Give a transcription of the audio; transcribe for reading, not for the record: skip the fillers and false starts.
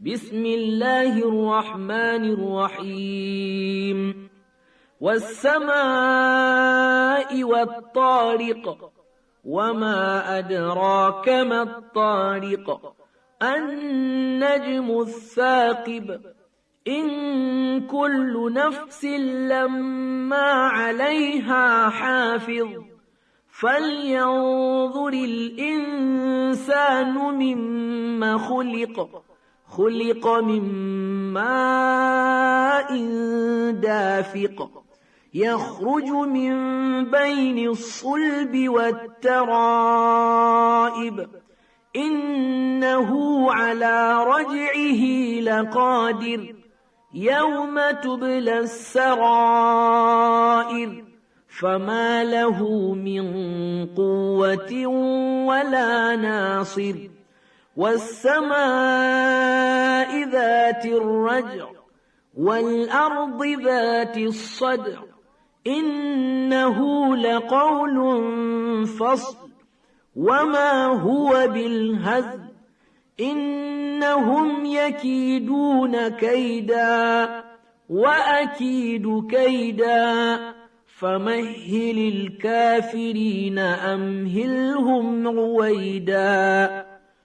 بسم الله الرحمن الرحيم والسماء والطارق وما أدراك ما الطارق النجم الثاقب إن كل نفس لما عليها حافظ فلينظر الإنسان مما خلق من ماء دافق يخرج من بين الصلب والترائب إنه على رجعه لقادر يوم تبلى السرائر فما له من قوة ولا ناصر والسماء ذات الرجع والأرض ذات الصدع إنه لقول فصل وما هو بالهزل إنهم يكيدون كيدا وأكيد كيدا فمهل الكافرين أمهلهم رويدا